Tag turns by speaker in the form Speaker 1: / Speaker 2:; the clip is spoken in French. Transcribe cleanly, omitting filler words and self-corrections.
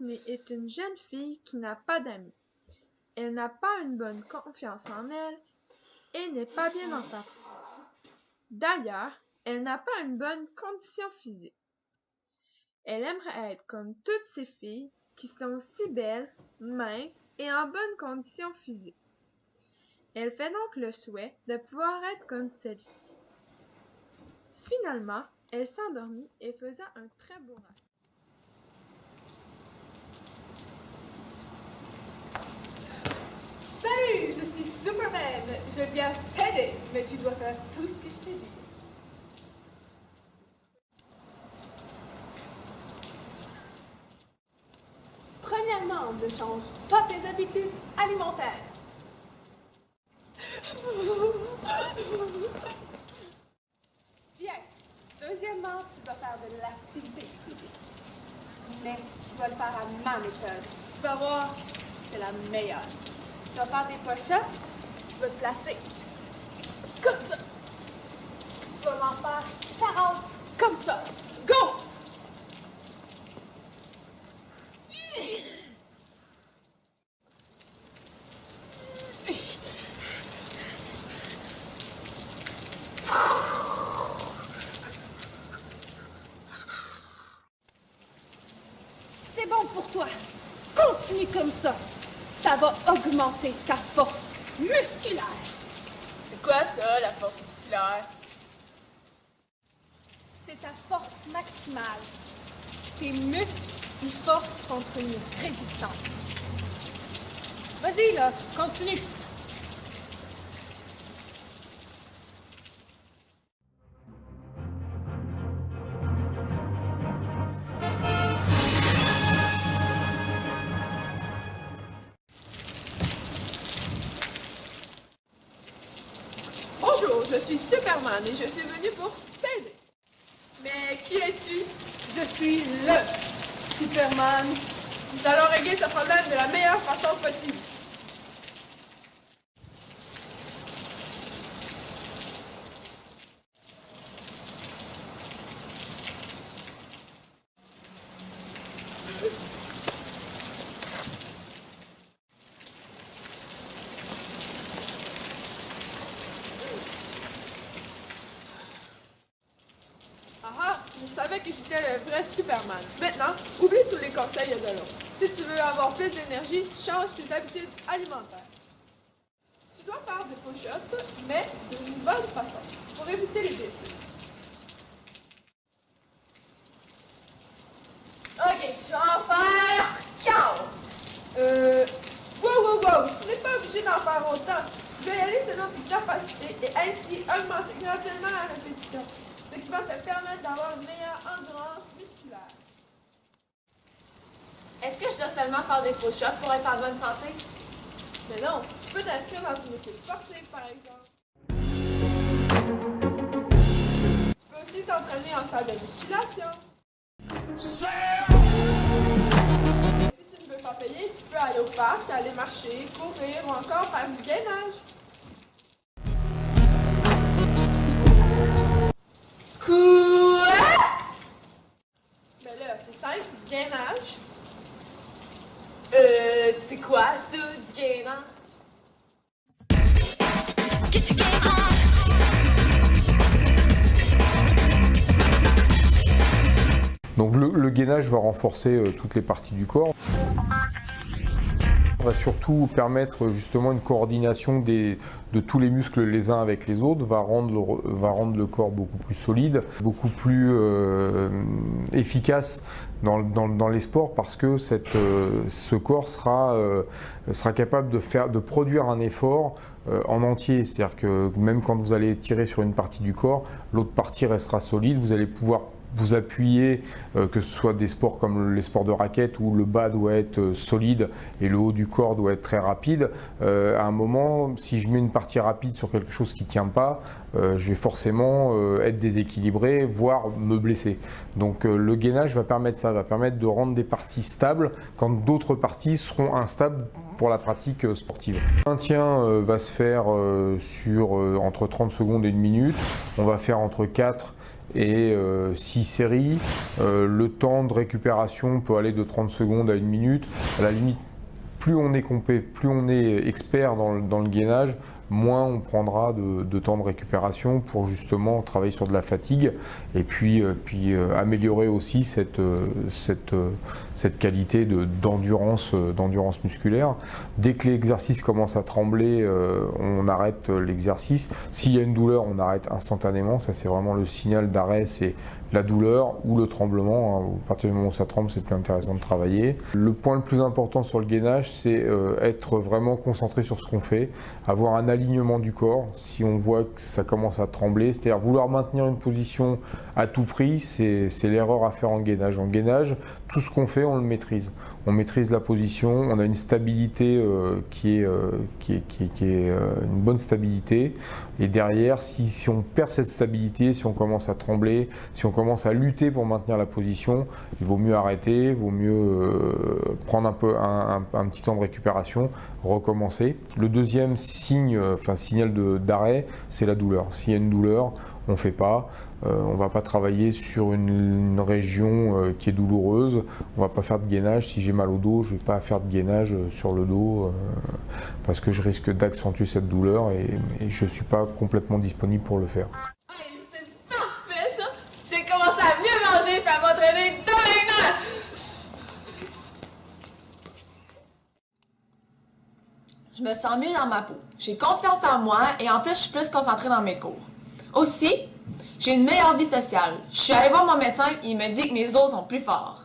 Speaker 1: Daphné est une jeune fille qui n'a pas d'amis. Elle n'a pas une bonne confiance en elle et n'est pas bien dans sa peau. D'ailleurs, elle n'a pas une bonne condition physique. Elle aimerait être comme toutes ces filles qui sont si belles, minces et en bonne condition physique. Elle fait donc le souhait de pouvoir être comme celle-ci. Finalement, elle s'endormit et faisait un très beau rêve.
Speaker 2: Salut, je suis Superman. Je viens t'aider, mais tu dois faire tout ce que je te dis. Premièrement, ne change pas tes habitudes alimentaires. Bien. Deuxièmement, tu vas faire de l'activité physique. Mais tu dois le faire à ma méthode. Tu vas voir, c'est la meilleure. Tu vas faire des push-ups, tu vas te placer comme ça. Tu vas m'en faire 40 comme ça. Go! C'est bon pour toi. Continue comme ça. Ça va augmenter ta force musculaire.
Speaker 3: C'est quoi ça, la force musculaire?
Speaker 2: C'est ta force maximale. Tes muscles, ils forcent contre une résistance. Vas-y, là, continue.
Speaker 3: Bonjour, je suis Superman et je suis venu pour t'aider. Mais qui es-tu?
Speaker 2: Je suis le Superman.
Speaker 3: Nous allons régler ce problème de la meilleure façon possible. Ah, je savais que j'étais le vrai Superman. Maintenant, oublie tous les conseils de l'autre. Si tu veux avoir plus d'énergie, change tes habitudes alimentaires. Tu dois faire des push-ups, mais d'une bonne façon, pour éviter les blessures.
Speaker 4: Ok, je vais en faire 40.
Speaker 3: Wow, tu n'es pas obligé d'en faire autant. Tu dois y aller selon tes capacités et ainsi augmenter graduellement la répétition, ce qui va te permettre d'avoir une meilleure endurance musculaire.
Speaker 4: Est-ce que je dois seulement faire des push-ups pour être en bonne santé?
Speaker 3: Mais non, tu peux t'inscrire dans une équipe sportive par exemple. Tu peux aussi t'entraîner en salle de musculation. Si tu ne veux pas payer, tu peux aller au parc, aller marcher, courir ou encore faire du gainage.
Speaker 4: Quoi?
Speaker 3: Mais là, c'est simple, du gainage.
Speaker 4: C'est quoi ça, du gainage?
Speaker 5: Donc le gainage va renforcer toutes les parties du corps. Va surtout permettre justement une coordination de tous les muscles les uns avec les autres, va rendre le corps beaucoup plus solide, beaucoup plus efficace dans les sports parce que ce corps sera capable de produire un effort en entier. C'est-à-dire que même quand vous allez tirer sur une partie du corps, l'autre partie restera solide, vous allez pouvoir vous appuyer, que ce soit des sports comme les sports de raquettes où le bas doit être solide et le haut du corps doit être très rapide. À un moment, si je mets une partie rapide sur quelque chose qui ne tient pas, je vais forcément être déséquilibré, voire me blesser. Donc le gainage va permettre ça, va permettre de rendre des parties stables quand d'autres parties seront instables pour la pratique sportive. Le maintien va se faire sur entre 30 secondes et 1 minute. On va faire entre 4 et 6 séries. Le temps de récupération peut aller de 30 secondes à 1 minute. À la limite, plus on est expert dans le gainage, moins on prendra de temps de récupération pour justement travailler sur de la fatigue et puis améliorer aussi cette qualité d'endurance musculaire. Dès que l'exercice commence à trembler, on arrête l'exercice. S'il y a une douleur, on arrête instantanément. Ça, c'est vraiment le signal d'arrêt, c'est la douleur ou le tremblement. À partir du moment où ça tremble, c'est plus intéressant de travailler. Le point le plus important sur le gainage, c'est être vraiment concentré sur ce qu'on fait, avoir un alignement du corps. Si on voit que ça commence à trembler, c'est-à-dire vouloir maintenir une position à tout prix, c'est l'erreur à faire en gainage. En gainage, tout ce qu'on fait, on le maîtrise. On maîtrise la position, on a une stabilité qui est une bonne stabilité. Et derrière, si on perd cette stabilité, si on commence à trembler, si on commence à lutter pour maintenir la position, il vaut mieux arrêter, il vaut mieux prendre un petit temps de récupération, recommencer. Le deuxième signal d'arrêt, c'est la douleur. S'il y a une douleur, on ne fait pas. On ne va pas travailler sur une région qui est douloureuse. On ne va pas faire de gainage. Si j'ai mal au dos, je ne vais pas faire de gainage sur le dos parce que je risque d'accentuer cette douleur et je ne suis pas complètement disponible pour le faire.
Speaker 4: Hey, c'est parfait ça! J'ai commencé à mieux manger et à m'entraîner demain! Je me sens mieux dans ma peau. J'ai confiance en moi et en plus, je suis plus concentrée dans mes cours. Aussi, j'ai une meilleure vie sociale. Je suis allée voir mon médecin et il me dit que mes os sont plus forts.